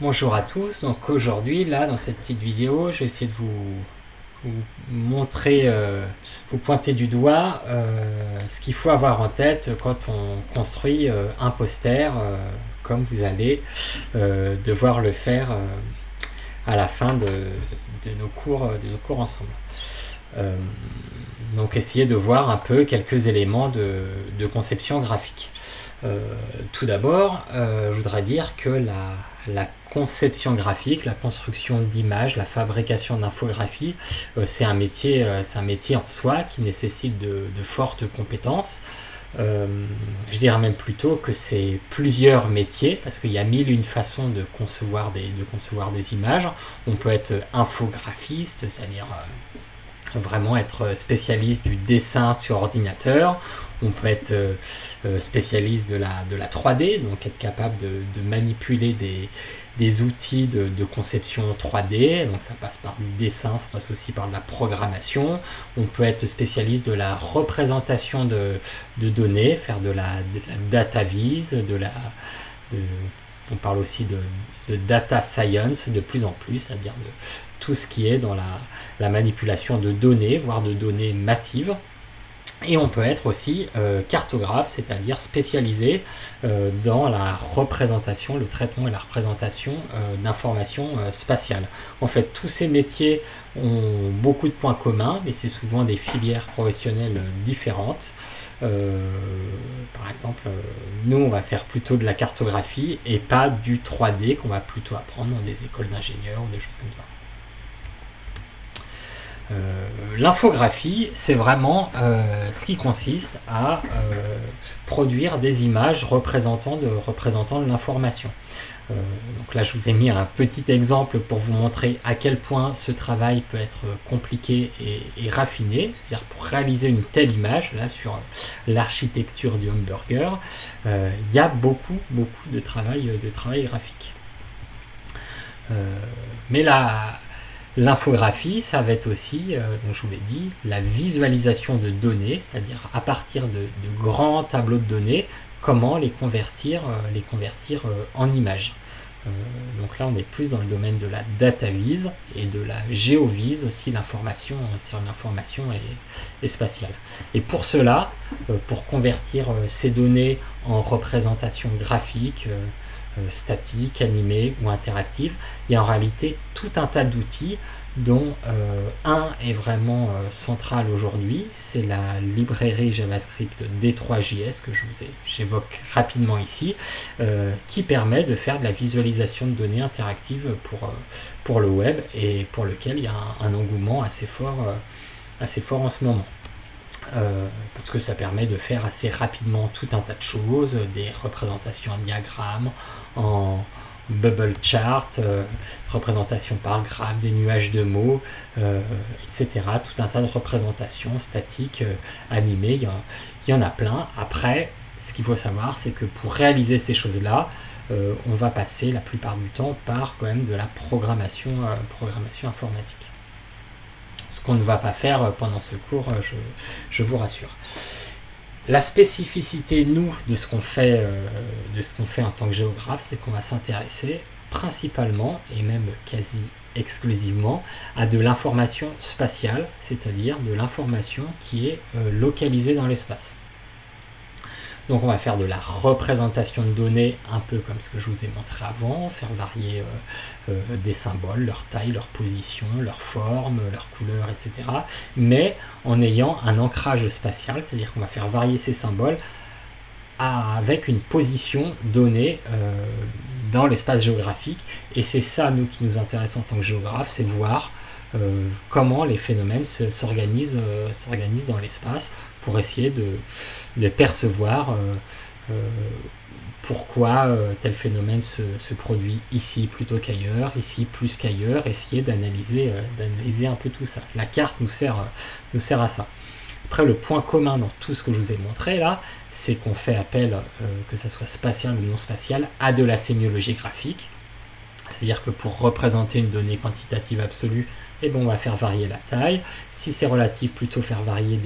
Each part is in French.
Bonjour à tous, donc aujourd'hui là dans cette petite vidéo je vais essayer de vous montrer, vous pointer du doigt ce qu'il faut avoir en tête quand on construit un poster comme vous allez devoir le faire à la fin de nos cours ensemble. Euh, donc essayer de voir un peu quelques éléments de conception graphique. Tout d'abord, je voudrais dire que la conception graphique, la construction d'images, la fabrication d'infographies, c'est un métier en soi qui nécessite de fortes compétences. Je dirais même plutôt que c'est plusieurs métiers parce qu'il y a mille une façons de concevoir des images. On peut être infographiste, c'est-à-dire vraiment être spécialiste du dessin sur ordinateur. On peut être spécialiste de la 3D, donc être capable de manipuler des outils de conception 3D, donc ça passe par du dessin, ça passe aussi par de la programmation. On peut être spécialiste de la représentation de données, faire de la data viz, on parle aussi de data science de plus en plus, c'est-à-dire de tout ce qui est dans la manipulation de données, voire de données massives. Et on peut être aussi cartographe, c'est-à-dire spécialisé dans la représentation, le traitement et la représentation d'informations spatiales. En fait, tous ces métiers ont beaucoup de points communs, mais c'est souvent des filières professionnelles différentes. Par exemple, nous, on va faire plutôt de la cartographie et pas du 3D qu'on va plutôt apprendre dans des écoles d'ingénieurs ou des choses comme ça. L'infographie, c'est vraiment ce qui consiste à produire des images représentant de l'information. Donc là, je vous ai mis un petit exemple pour vous montrer à quel point ce travail peut être compliqué et raffiné. C'est-à-dire pour réaliser une telle image, là sur l'architecture du hamburger, il y a beaucoup de travail graphique. Mais là, l'infographie, ça va être aussi, donc je vous l'ai dit, la visualisation de données, c'est-à-dire à partir de grands tableaux de données, comment les convertir en images. Donc là, on est plus dans le domaine de la data viz et de la géovise aussi, l'information est spatiale. Et pour cela, pour convertir ces données en représentation graphique, statique, animée ou interactive, il y a en réalité tout un tas d'outils dont un est vraiment central aujourd'hui, c'est la librairie JavaScript D3JS que j'évoque rapidement ici, qui permet de faire de la visualisation de données interactives pour le web et pour lequel il y a un engouement assez fort en ce moment. Parce que ça permet de faire assez rapidement tout un tas de choses, des représentations en diagrammes, en bubble chart, représentation par graphe, des nuages de mots, etc. Tout un tas de représentations statiques, animées, il y en a plein. Après, ce qu'il faut savoir, c'est que pour réaliser ces choses-là, on va passer la plupart du temps par quand même de la programmation informatique. Ce qu'on ne va pas faire pendant ce cours, je vous rassure. La spécificité, nous, de ce qu'on fait en tant que géographe, c'est qu'on va s'intéresser principalement, et même quasi exclusivement, à de l'information spatiale, c'est-à-dire de l'information qui est localisée dans l'espace. Donc on va faire de la représentation de données, un peu comme ce que je vous ai montré avant, faire varier des symboles, leur taille, leur position, leur forme, leur couleur, etc. Mais en ayant un ancrage spatial, c'est-à-dire qu'on va faire varier ces symboles avec une position donnée dans l'espace géographique. Et c'est ça, nous, qui nous intéresse en tant que géographe, c'est voir comment les phénomènes s'organisent dans l'espace pour essayer de percevoir pourquoi tel phénomène se produit ici plutôt qu'ailleurs, ici plus qu'ailleurs, essayer d'analyser un peu tout ça. La carte nous sert à ça. Après, le point commun dans tout ce que je vous ai montré là, c'est qu'on fait appel, que ça soit spatial ou non spatial, à de la sémiologie graphique. C'est-à-dire que pour représenter une donnée quantitative absolue, on va faire varier la taille. Si c'est relatif, plutôt faire varier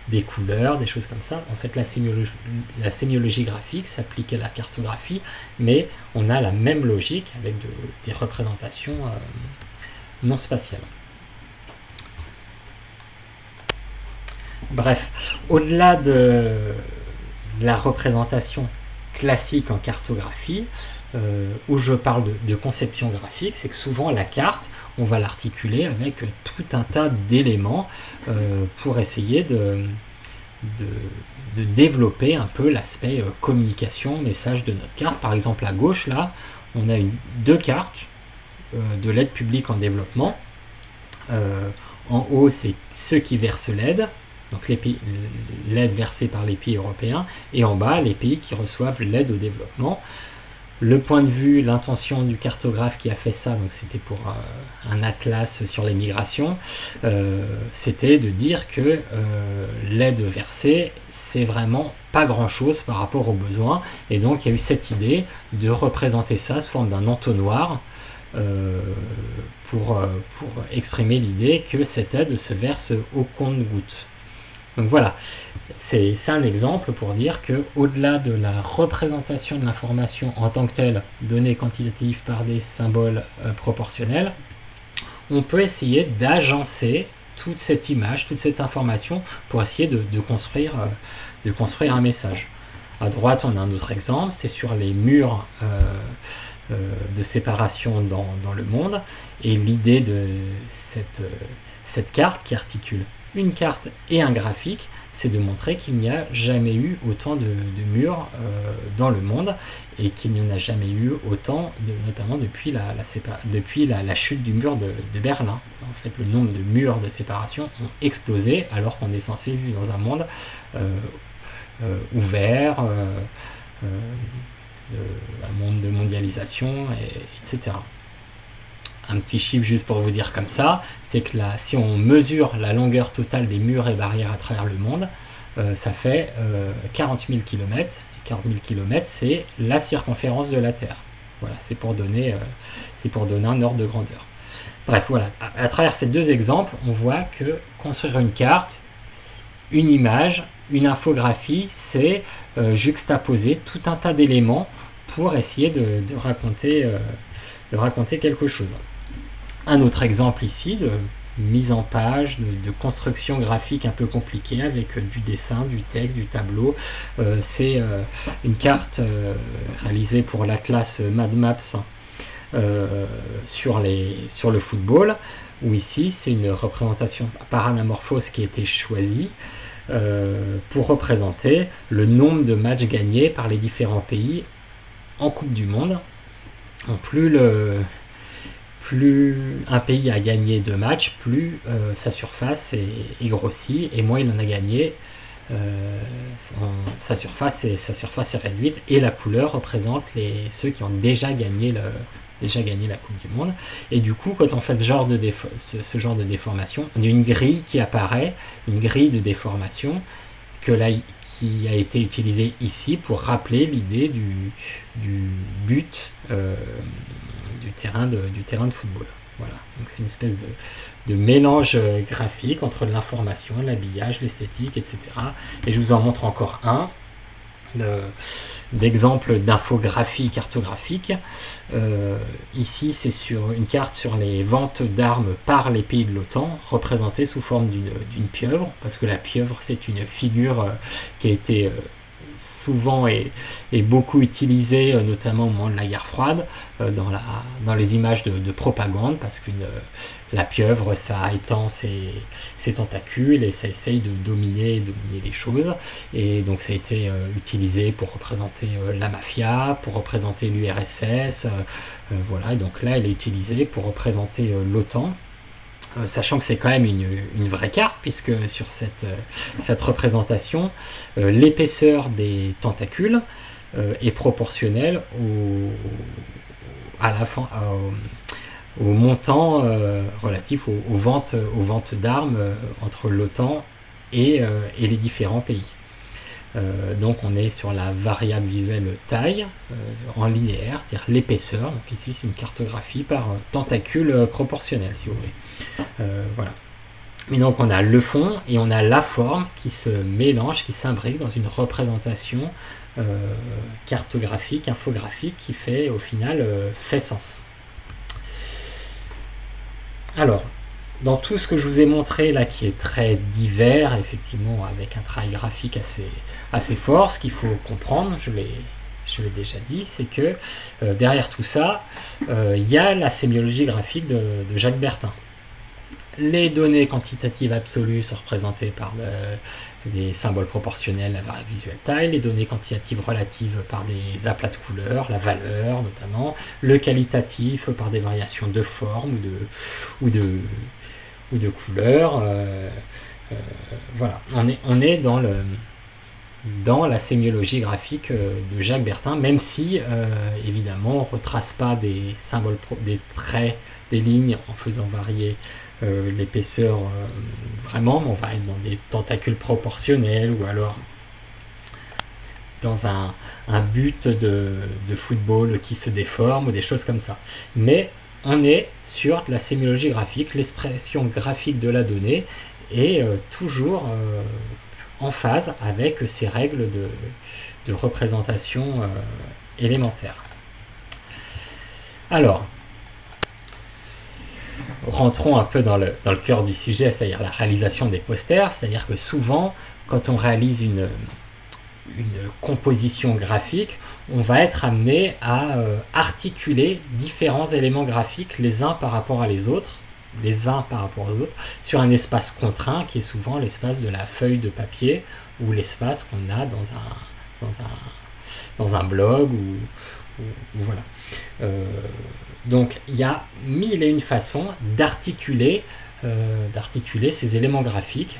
des couleurs, des choses comme ça. En fait, la sémiologie graphique s'applique à la cartographie, mais on a la même logique avec des représentations non spatiales. Bref, au-delà de la représentation classique en cartographie, où je parle de conception graphique, c'est que souvent la carte, on va l'articuler avec tout un tas d'éléments pour essayer de développer un peu l'aspect communication, message de notre carte. Par exemple, à gauche, là, on a deux cartes de l'aide publique en développement. En haut, c'est ceux qui versent l'aide, donc l'aide versée par les pays européens, et en bas, les pays qui reçoivent l'aide au développement. Le point de vue, l'intention du cartographe qui a fait ça, donc c'était pour un atlas sur les migrations, c'était de dire que l'aide versée, c'est vraiment pas grand-chose par rapport aux besoins, et donc il y a eu cette idée de représenter ça sous forme d'un entonnoir pour exprimer l'idée que cette aide se verse au compte-gouttes. Donc voilà, c'est un exemple pour dire qu'au-delà de la représentation de l'information en tant que telle, donnée quantitative par des symboles proportionnels, on peut essayer d'agencer toute cette image, toute cette information pour essayer de construire un message. À droite, on a un autre exemple, c'est sur les murs de séparation dans le monde, et l'idée de cette carte qui articule une carte et un graphique, c'est de montrer qu'il n'y a jamais eu autant de murs dans le monde, et qu'il n'y en a jamais eu autant, notamment depuis la chute du mur de Berlin. En fait, le nombre de murs de séparation ont explosé, alors qu'on est censé vivre dans un monde ouvert, un monde de mondialisation, etc. Un petit chiffre juste pour vous dire comme ça, c'est que si on mesure la longueur totale des murs et barrières à travers le monde, ça fait 40 000 km. 40 000 km, c'est la circonférence de la Terre. Voilà, c'est pour donner un ordre de grandeur. Bref, voilà, à travers ces deux exemples, on voit que construire une carte, une image, une infographie, c'est juxtaposer tout un tas d'éléments pour essayer de raconter quelque chose. Un autre exemple ici de mise en page, de construction graphique un peu compliquée avec du dessin, du texte, du tableau. C'est une carte réalisée pour l'Atlas Mad Maps sur le football, où ici c'est une représentation par anamorphose qui a été choisie pour représenter le nombre de matchs gagnés par les différents pays en Coupe du Monde. Plus un pays a gagné de matchs, plus sa surface est grossie, et moins il en a gagné, sa surface est réduite, et la couleur représente ceux qui ont déjà gagné la Coupe du Monde. Et du coup, quand on fait ce genre de déformation, on a une grille qui apparaît, une grille de déformation qui a été utilisée ici pour rappeler l'idée du but du terrain de football. Voilà, donc c'est une espèce de mélange graphique entre l'information, l'habillage, l'esthétique, etc. Et je vous en montre encore un d'exemple d'infographie cartographique. Ici, c'est sur une carte sur les ventes d'armes par les pays de l'OTAN, représentée sous forme d'une pieuvre, parce que la pieuvre, c'est une figure qui a été souvent et beaucoup utilisée, notamment au moment de la guerre froide, dans les images de propagande, parce que la pieuvre, ça étend ses tentacules et ça essaye de dominer les choses. Et donc ça a été utilisé pour représenter la mafia, pour représenter l'URSS, voilà. Et donc là, elle est utilisée pour représenter l'OTAN. Sachant que c'est quand même une vraie carte, puisque sur cette représentation, l'épaisseur des tentacules est proportionnelle au montant relatif aux ventes d'armes entre l'OTAN et les différents pays. Donc on est sur la variable visuelle taille en linéaire, c'est-à-dire l'épaisseur. Donc ici c'est une cartographie par tentacule proportionnel, si vous voulez. Voilà. Mais donc on a le fond et on a la forme qui se mélange, qui s'imbrique dans une représentation cartographique, infographique, qui fait au final fait sens. Alors, dans tout ce que je vous ai montré là, qui est très divers, effectivement, avec un travail graphique assez fort, ce qu'il faut comprendre, je l'ai déjà dit, c'est que derrière tout ça, il y a la sémiologie graphique de Jacques Bertin. Les données quantitatives absolues sont représentées par des symboles proportionnels, la variable visuelle taille, les données quantitatives relatives par des aplats de couleurs, la valeur notamment, le qualitatif par des variations de forme ou de couleurs. Voilà, on est dans la sémiologie graphique de Jacques Bertin, même si évidemment on ne retrace pas des symboles, des traits, des lignes en faisant varier l'épaisseur vraiment, mais on va être dans des tentacules proportionnels ou alors dans un but de football qui se déforme ou des choses comme ça. Mais on est sur la sémiologie graphique, l'expression graphique de la donnée est toujours en phase avec ces règles de représentation élémentaire. Alors, rentrons un peu dans le cœur du sujet, c'est-à-dire la réalisation des posters. C'est-à-dire que souvent, quand on réalise une composition graphique, on va être amené à articuler différents éléments graphiques les uns par rapport aux autres, sur un espace contraint qui est souvent l'espace de la feuille de papier ou l'espace qu'on a dans un blog ou voilà. Donc il y a mille et une façons d'articuler ces éléments graphiques.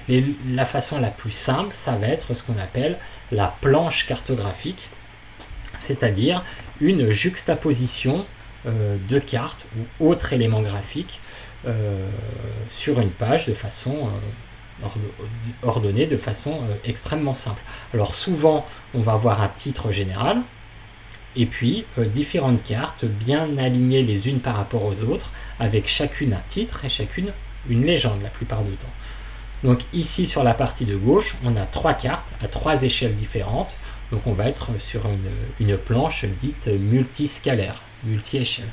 La façon la plus simple, ça va être ce qu'on appelle la planche cartographique, c'est-à-dire une juxtaposition de cartes ou autres éléments graphiques sur une page de façon ordonnée, de façon extrêmement simple. Alors souvent, on va avoir un titre général, et puis différentes cartes bien alignées les unes par rapport aux autres, avec chacune un titre et chacune une légende la plupart du temps. Donc ici sur la partie de gauche, on a 3 cartes à 3 échelles différentes, donc on va être sur une planche dite multiscalaire, multi-échelle.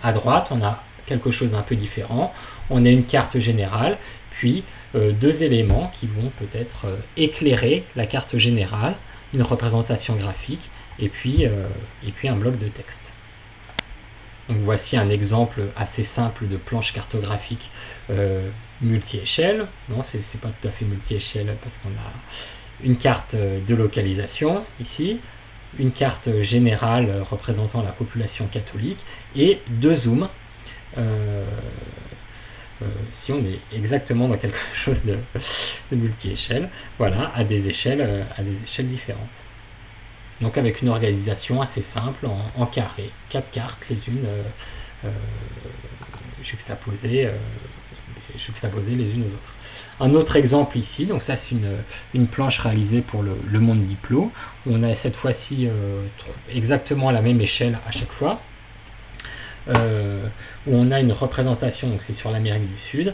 À droite, on a quelque chose d'un peu différent, on a une carte générale, puis 2 éléments qui vont peut-être éclairer la carte générale, une représentation graphique, et puis un bloc de texte. Donc voici un exemple assez simple de planche cartographique multi-échelle. Non, c'est pas tout à fait multi-échelle parce qu'on a une carte de localisation ici, une carte générale représentant la population catholique et 2 zooms. Si on est exactement dans quelque chose de multi-échelle, voilà, à des échelles différentes. Donc avec une organisation assez simple en carré, 4 cartes les unes juxtaposées les unes aux autres. Un autre exemple ici, donc ça c'est une planche réalisée pour le Monde Diplo, où on a cette fois-ci exactement la même échelle à chaque fois, où on a une représentation, donc c'est sur l'Amérique du Sud,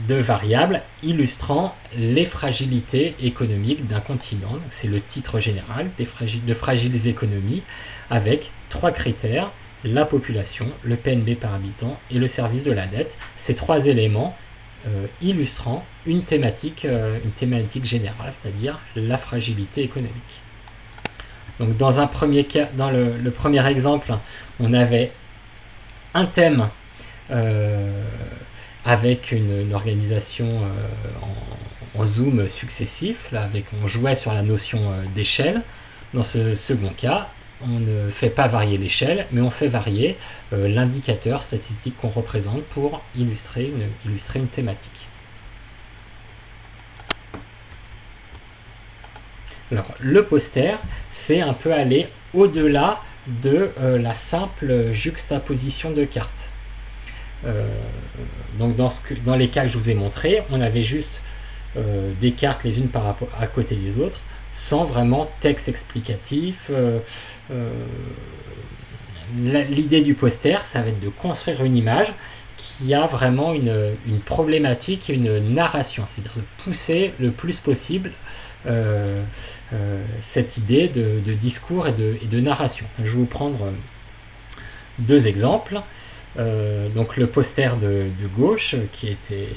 de variables illustrant les fragilités économiques d'un continent. Donc c'est le titre général de fragiles économies, avec 3 critères: la population, le PNB par habitant et le service de la dette. Ces 3 éléments illustrant une thématique générale, c'est-à-dire la fragilité économique. Donc dans un premier cas, dans le premier exemple, on avait un thème avec une organisation en zoom successif, là, on jouait sur la notion d'échelle. Dans ce second cas, on ne fait pas varier l'échelle, mais on fait varier l'indicateur statistique qu'on représente pour illustrer une thématique. Alors, le poster, c'est un peu aller au-delà de la simple juxtaposition de cartes. Donc dans les cas que je vous ai montrés, on avait juste des cartes les unes par rapport à côté des autres, sans vraiment texte explicatif. L'idée du poster, ça va être de construire une image qui a vraiment une problématique et une narration, c'est-à-dire de pousser le plus possible cette idée de discours et de narration. Je vais vous prendre deux exemples. Donc le poster de gauche, qui a été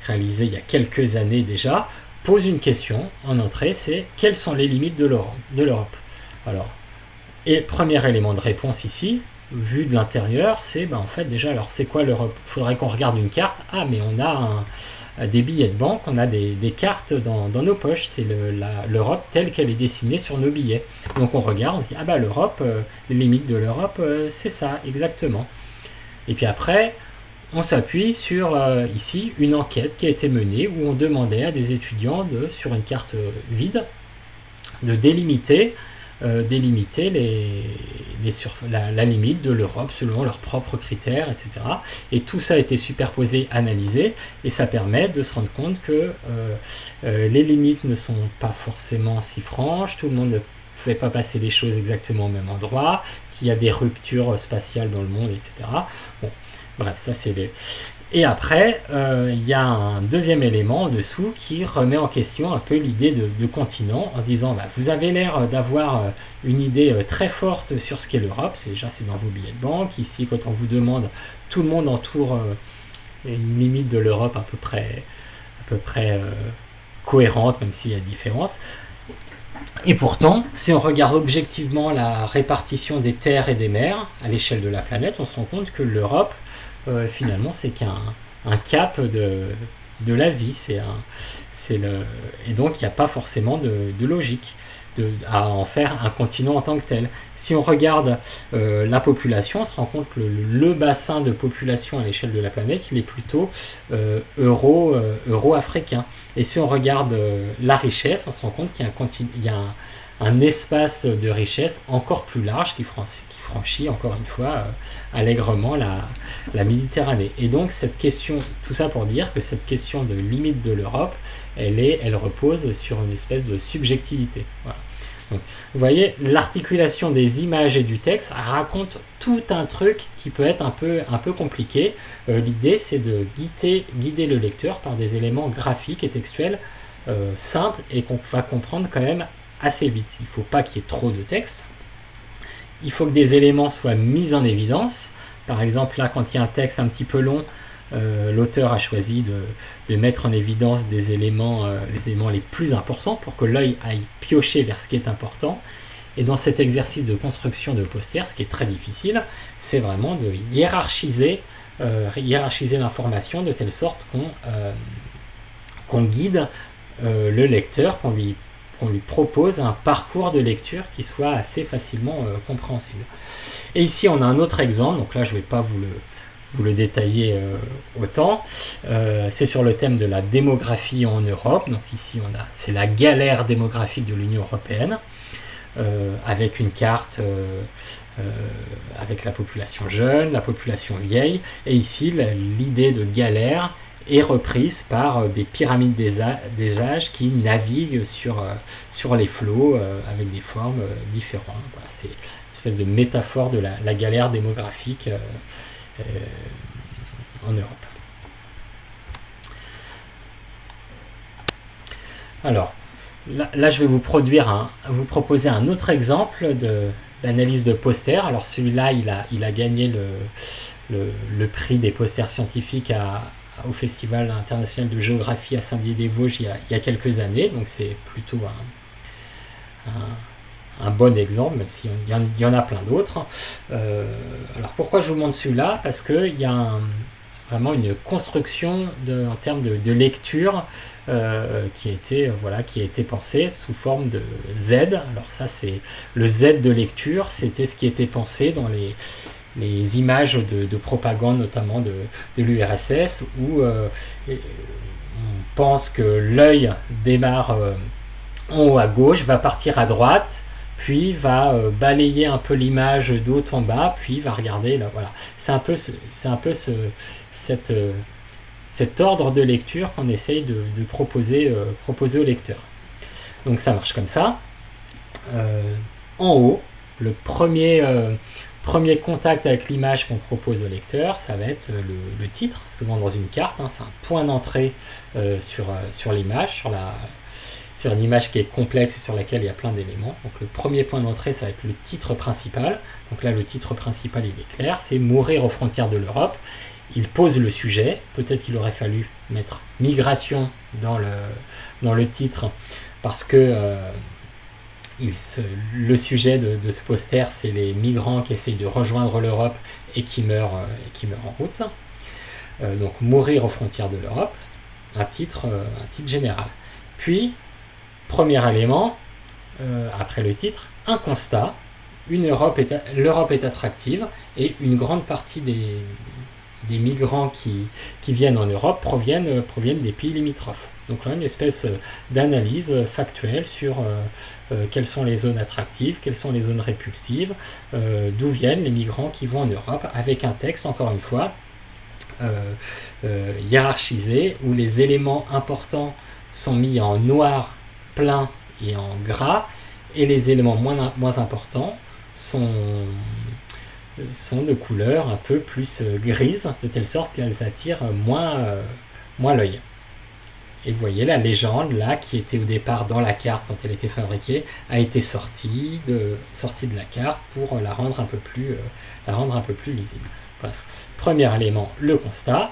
réalisé il y a quelques années déjà, pose une question en entrée, c'est quelles sont les limites de l'Europe. Alors, et premier élément de réponse ici, vu de l'intérieur, c'est en fait déjà, alors c'est quoi l'Europe? Il faudrait qu'on regarde une carte. Ah, mais on a des billets de banque, on a des cartes dans nos poches, c'est l'Europe telle qu'elle est dessinée sur nos billets. Donc on regarde, on se dit, ah bah l'Europe, les limites de l'Europe, c'est ça, exactement. Et puis après, on s'appuie sur, ici, une enquête qui a été menée où on demandait à des étudiants, sur une carte vide, de délimiter la limite de l'Europe selon leurs propres critères, etc. Et tout ça a été superposé, analysé, et ça permet de se rendre compte que les limites ne sont pas forcément si franches, tout le monde ne fait pas passer les choses exactement au même endroit, qu'il y a des ruptures spatiales dans le monde, etc. Bon, bref, ça c'est les... Et après, il y a un deuxième élément en dessous qui remet en question un peu l'idée de continent, en se disant, vous avez l'air d'avoir une idée très forte sur ce qu'est l'Europe, c'est dans vos billets de banque. Ici, quand on vous demande, tout le monde entoure une limite de l'Europe à peu près cohérente, même s'il y a des différences. Et pourtant, si on regarde objectivement la répartition des terres et des mers à l'échelle de la planète, on se rend compte que l'Europe, finalement, c'est qu'un cap de l'Asie. Et donc, il n'y a pas forcément de logique à en faire un continent en tant que tel. Si on regarde la population, on se rend compte que le bassin de population à l'échelle de la planète, il est plutôt euro-africain. Et si on regarde la richesse, on se rend compte qu'il y a un espace de richesse encore plus large qui franchit encore une fois allègrement la Méditerranée. Et donc cette question, tout ça pour dire que cette question de limite de l'Europe, elle repose sur une espèce de subjectivité. Voilà. Donc, vous voyez, l'articulation des images et du texte raconte tout un truc qui peut être un peu compliqué. L'idée, c'est de guider le lecteur par des éléments graphiques et textuels simples et qu'on va comprendre quand même assez vite. Il ne faut pas qu'il y ait trop de texte. Il faut que des éléments soient mis en évidence. Par exemple, là, quand il y a un texte un petit peu long, l'auteur a choisi de mettre en évidence les éléments les plus importants pour que l'œil aille piocher vers ce qui est important. Et dans cet exercice de construction de poster, ce qui est très difficile, c'est vraiment de hiérarchiser l'information de telle sorte qu'on guide le lecteur, qu'on lui propose un parcours de lecture qui soit assez facilement compréhensible. Et ici, on a un autre exemple, donc là, je ne vais pas vous le détailler autant. C'est sur le thème de la démographie en Europe. Donc ici, c'est la galère démographique de l'Union européenne, avec une carte avec la population jeune, la population vieille. Et ici, l'idée de galère est reprise par des pyramides des âges qui naviguent sur les flots avec des formes différentes. Voilà, c'est une espèce de métaphore de la galère démographique en Europe. Alors, là je vais vous proposer un autre exemple d'analyse de poster. Alors celui-là, il a gagné le prix des posters scientifiques au Festival international de géographie à Saint-Dié-des-Vosges il y a quelques années, donc c'est plutôt un bon exemple, même s'il y en a plein d'autres. Alors pourquoi je vous montre celui-là? Parce qu'il y a vraiment une construction en termes de lecture qui a été pensée sous forme de Z. Alors ça, c'est le Z de lecture, c'était ce qui était pensé dans les images de propagande, notamment de l'URSS, où on pense que l'œil démarre en haut à gauche, va partir à droite, puis va balayer un peu l'image de haut en bas, puis va regarder là. Voilà, c'est un peu cette cet ordre de lecture qu'on essaye de proposer au lecteur. Donc ça marche comme ça. En haut, le premier contact avec l'image qu'on propose au lecteur, ça va être le titre, souvent dans une carte, c'est un point d'entrée sur l'image, sur une image qui est complexe et sur laquelle il y a plein d'éléments. Donc le premier point d'entrée, ça va être le titre principal. Donc là, le titre principal, il est clair, c'est Mourir aux frontières de l'Europe. Il pose le sujet, peut-être qu'il aurait fallu mettre migration dans le titre, parce que le sujet de ce poster, c'est les migrants qui essayent de rejoindre l'Europe et qui meurent en route. Donc Mourir aux frontières de l'Europe, un titre général. Puis, premier élément, après le titre, un constat. L'Europe est attractive et une grande partie des migrants qui viennent en Europe proviennent des pays limitrophes. Donc là, une espèce d'analyse factuelle sur quelles sont les zones attractives, quelles sont les zones répulsives, d'où viennent les migrants qui vont en Europe, avec un texte, encore une fois, hiérarchisé, où les éléments importants sont mis en noir plein et en gras, et les éléments moins importants sont de couleur un peu plus grise, de telle sorte qu'elles attirent moins l'œil. Et vous voyez, la légende, là, qui était au départ dans la carte quand elle était fabriquée, a été sortie de la carte pour la rendre un peu plus lisible. Bref, premier élément, le constat.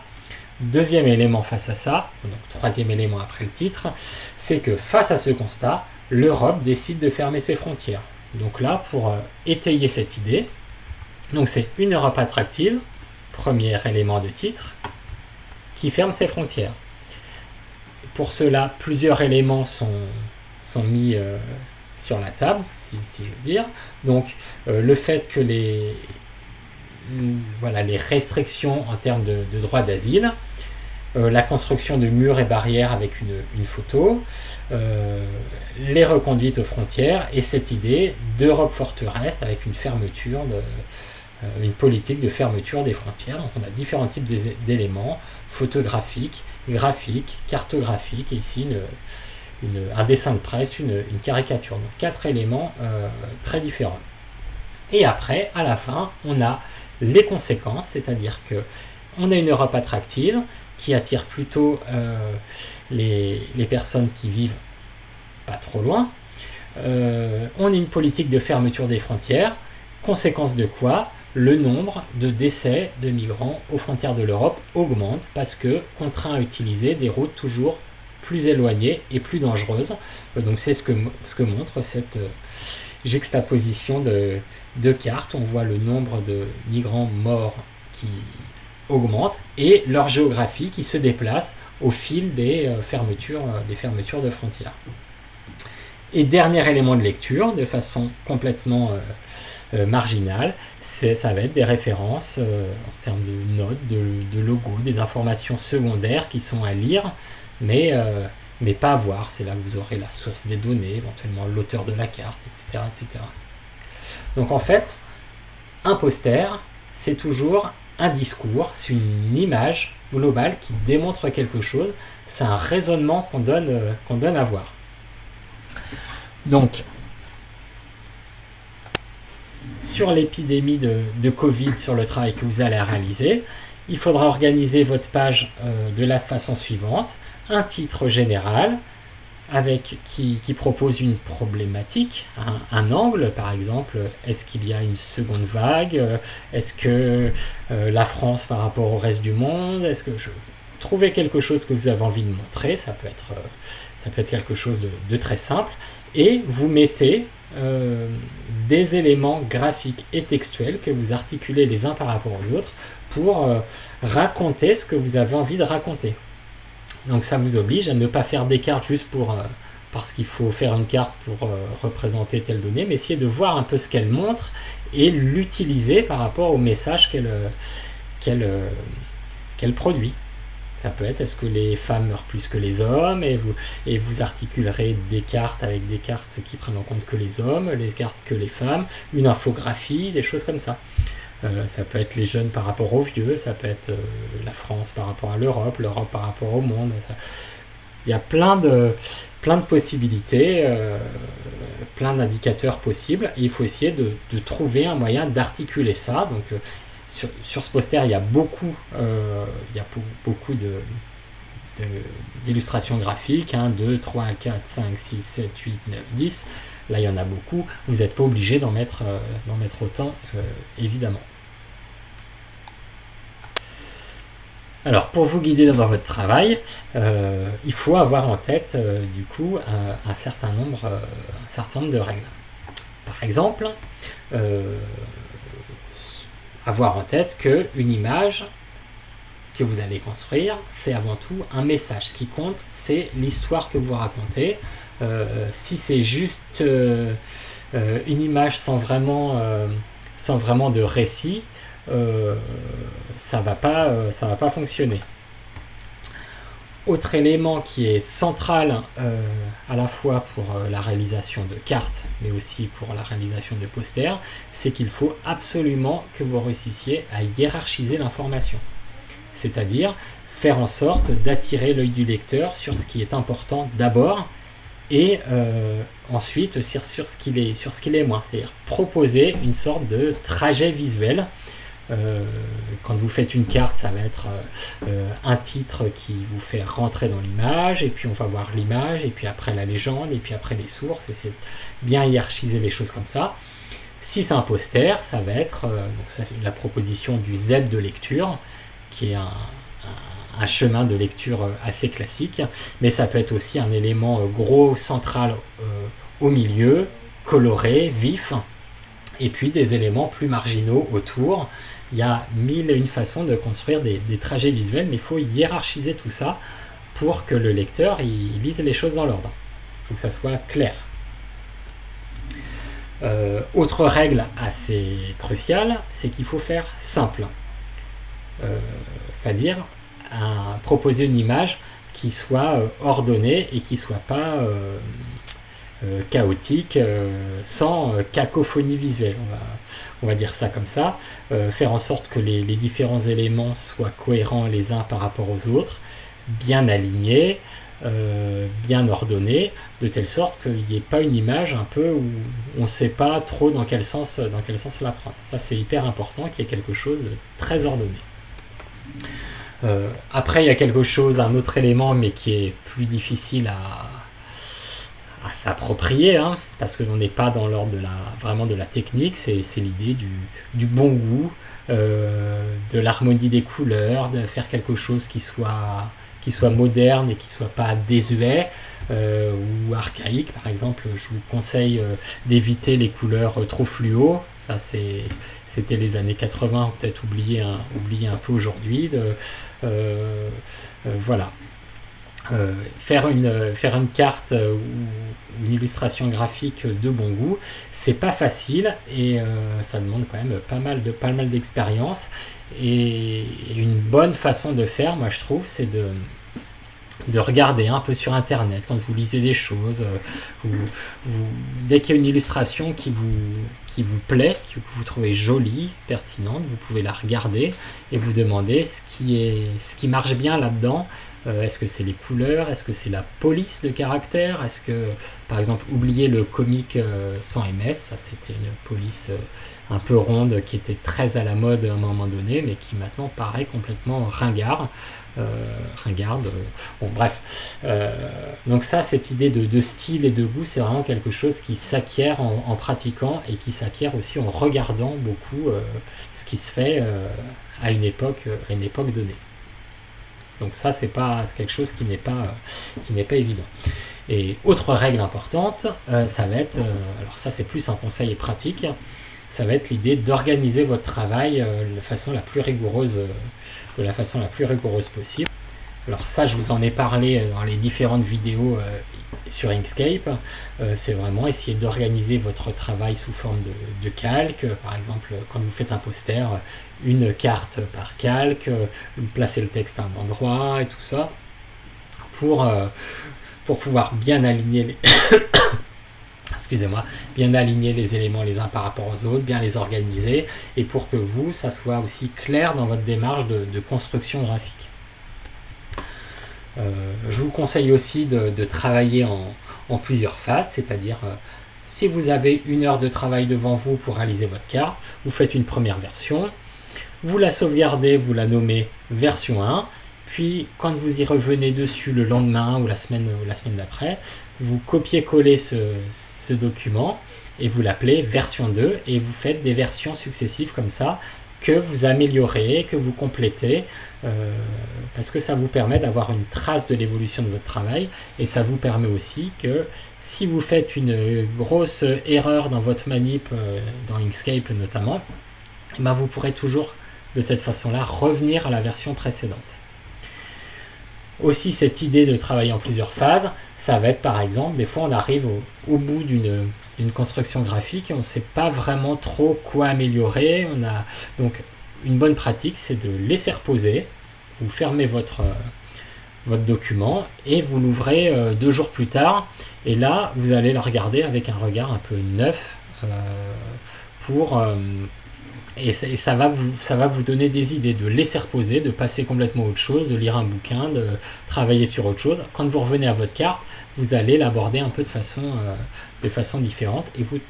Deuxième élément face à ça, donc troisième élément après le titre, c'est que face à ce constat, l'Europe décide de fermer ses frontières. Donc là, pour étayer cette idée, donc c'est une Europe attractive, premier élément de titre, qui ferme ses frontières. Pour cela, plusieurs éléments sont mis sur la table, si je veux dire. Donc, le fait que les restrictions en termes de droit d'asile, la construction de murs et barrières avec une photo, les reconduites aux frontières, et cette idée d'Europe forteresse avec une politique de fermeture des frontières. Donc on a différents types d'éléments, photographiques, graphiques, cartographiques, et ici un dessin de presse, une caricature. Donc 4 éléments très différents. Et après, à la fin, on a les conséquences, c'est-à-dire que on a une Europe attractive qui attire plutôt les personnes qui vivent pas trop loin. On a une politique de fermeture des frontières, conséquence de quoi le nombre de décès de migrants aux frontières de l'Europe augmente parce que contraint à utiliser des routes toujours plus éloignées et plus dangereuses. Donc c'est ce que montre cette juxtaposition de cartes. On voit le nombre de migrants morts qui augmente et leur géographie qui se déplace au fil des fermetures de frontières. Et dernier élément de lecture, de façon complètement marginale, ça va être des références en termes de notes, de logos, des informations secondaires qui sont à lire, mais pas à voir. C'est là que vous aurez la source des données, éventuellement l'auteur de la carte, etc., etc. Donc en fait, un poster, c'est toujours un discours, c'est une image globale qui démontre quelque chose, c'est un raisonnement qu'on donne à voir. Donc, sur l'épidémie de Covid, sur le travail que vous allez réaliser, il faudra organiser votre page de la façon suivante. Un titre général qui propose une problématique, un angle par exemple. Est-ce qu'il y a une seconde vague? Est-ce que la France par rapport au reste du monde? Est-ce que trouvez quelque chose que vous avez envie de montrer? Ça peut être quelque chose de très simple. Et vous mettez des éléments graphiques et textuels que vous articulez les uns par rapport aux autres pour raconter ce que vous avez envie de raconter. Donc ça vous oblige à ne pas faire des cartes juste parce qu'il faut faire une carte pour représenter telle donnée, mais essayer de voir un peu ce qu'elle montre et l'utiliser par rapport au message qu'elle produit. Ça peut être, est-ce que les femmes meurent plus que les hommes, et vous articulerez des cartes avec des cartes qui prennent en compte que les hommes, les cartes que les femmes, une infographie, des choses comme ça. Ça peut être les jeunes par rapport aux vieux, ça peut être la France par rapport à l'Europe, l'Europe par rapport au monde. Il y a plein de possibilités, plein d'indicateurs possibles. Et il faut essayer de trouver un moyen d'articuler ça. Donc sur ce poster, il y a beaucoup d'illustrations graphiques, 1, 2, 3, 4, 5, 6, 7, 8, 9, 10. Là, il y en a beaucoup. Vous n'êtes pas obligé d'en mettre autant, évidemment. Alors, pour vous guider dans votre travail, il faut avoir en tête, du coup, un certain nombre de règles. Par exemple, avoir en tête qu'une image que vous allez construire, c'est avant tout un message. Ce qui compte, c'est l'histoire que vous racontez. Si c'est juste une image sans vraiment de récit, ça va pas fonctionner. Autre élément qui est central à la fois pour la réalisation de cartes, mais aussi pour la réalisation de posters, c'est qu'il faut absolument que vous réussissiez à hiérarchiser l'information. C'est-à-dire faire en sorte d'attirer l'œil du lecteur sur ce qui est important d'abord, et ensuite sur ce qu'il est moins. C'est-à-dire proposer une sorte de trajet visuel. Quand vous faites une carte, ça va être un titre qui vous fait rentrer dans l'image, et puis on va voir l'image, et puis après la légende, et puis après les sources, et c'est bien hiérarchiser les choses comme ça. Si c'est un poster, ça va être donc ça, c'est la proposition du Z de lecture, qui est un chemin de lecture assez classique, mais ça peut être aussi un élément gros, central au milieu, coloré, vif, et puis des éléments plus marginaux autour. Il y a 1001 façons de construire des trajets visuels, mais il faut hiérarchiser tout ça pour que le lecteur il lise les choses dans l'ordre. Il faut que ça soit clair. Autre règle assez cruciale, c'est qu'il faut faire simple. C'est-à-dire proposer une image qui soit ordonnée et qui ne soit pas chaotique, sans cacophonie visuelle, on va dire ça comme ça. Faire en sorte que les différents éléments soient cohérents les uns par rapport aux autres, bien alignés, bien ordonnés, de telle sorte qu'il n'y ait pas une image un peu où on ne sait pas trop dans quel sens la prendre. Ça, c'est hyper important qu'il y ait quelque chose de très ordonné. Après, il y a un autre élément, mais qui est plus difficile à s'approprier, parce qu'on n'est pas dans l'ordre vraiment de la technique. C'est l'idée du bon goût, de l'harmonie des couleurs, de faire quelque chose qui soit moderne et qui ne soit pas désuet ou archaïque. Par exemple, je vous conseille d'éviter les couleurs trop fluo. Ça, c'était les années 80, peut-être oublié un peu aujourd'hui. Voilà. Faire une carte ou une illustration graphique de bon goût, c'est pas facile, et ça demande quand même pas mal d'expérience. Et une bonne façon de faire, moi je trouve, c'est de regarder un peu sur internet quand vous lisez des choses, dès qu'il y a une illustration qui vous plaît, que vous trouvez jolie, pertinente, vous pouvez la regarder et vous demander ce qui marche bien là-dedans. Est-ce que c'est les couleurs? Est-ce que c'est la police de caractère? Est-ce que, par exemple, oublier le comique sans MS, ça c'était une police un peu ronde qui était très à la mode à un moment donné, mais qui maintenant paraît complètement ringarde. Bon, bref. Donc ça, cette idée de style et de goût, c'est vraiment quelque chose qui s'acquiert en pratiquant, et qui s'acquiert aussi en regardant beaucoup ce qui se fait à une époque donnée. Donc ça, c'est quelque chose qui n'est pas évident. Et autre règle importante, ça va être, alors ça c'est plus un conseil pratique, ça va être l'idée d'organiser votre travail de la façon la plus rigoureuse possible. Alors ça, je vous en ai parlé dans les différentes vidéos sur Inkscape. C'est vraiment essayer d'organiser votre travail sous forme de calque. Par exemple, quand vous faites un poster, une carte par calque, placer le texte à un endroit et tout ça, pour pouvoir bien aligner excusez-moi, bien aligner les éléments les uns par rapport aux autres, bien les organiser, et pour que vous, ça soit aussi clair dans votre démarche de construction graphique. Je vous conseille aussi de travailler en plusieurs phases, c'est-à-dire si vous avez 1 heure de travail devant vous pour réaliser votre carte, vous faites une première version, vous la sauvegardez, vous la nommez version 1, puis quand vous y revenez dessus le lendemain ou la semaine d'après, vous copiez-collez ce document et vous l'appelez version 2 et vous faites des versions successives comme ça que vous améliorez, que vous complétez, parce que ça vous permet d'avoir une trace de l'évolution de votre travail, et ça vous permet aussi que si vous faites une grosse erreur dans votre manip, dans Inkscape notamment, ben vous pourrez toujours de cette façon-là revenir à la version précédente. Aussi, cette idée de travailler en plusieurs phases, ça va être par exemple, des fois on arrive au bout d'une construction graphique et on ne sait pas vraiment trop quoi améliorer. Donc une bonne pratique, c'est de laisser reposer, vous fermez votre document et vous l'ouvrez 2 jours plus tard, et là vous allez le regarder avec un regard un peu neuf et ça va vous donner des idées, de laisser reposer, de passer complètement à autre chose, de lire un bouquin, de travailler sur autre chose. Quand vous revenez à votre carte, vous allez l'aborder un peu de façon différente, et vous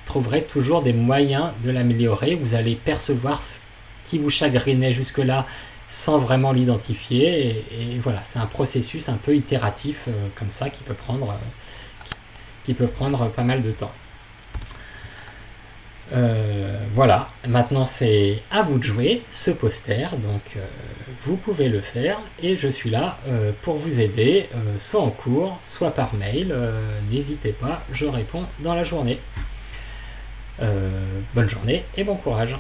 trouverez toujours des moyens de l'améliorer. Vous allez percevoir ce qui vous chagrinait jusque-là sans vraiment l'identifier, et voilà, c'est un processus un peu itératif comme ça qui peut prendre pas mal de temps. Voilà, maintenant c'est à vous de jouer ce poster, donc vous pouvez le faire, et je suis là pour vous aider, soit en cours, soit par mail. N'hésitez pas, je réponds dans la journée. Bonne journée et bon courage.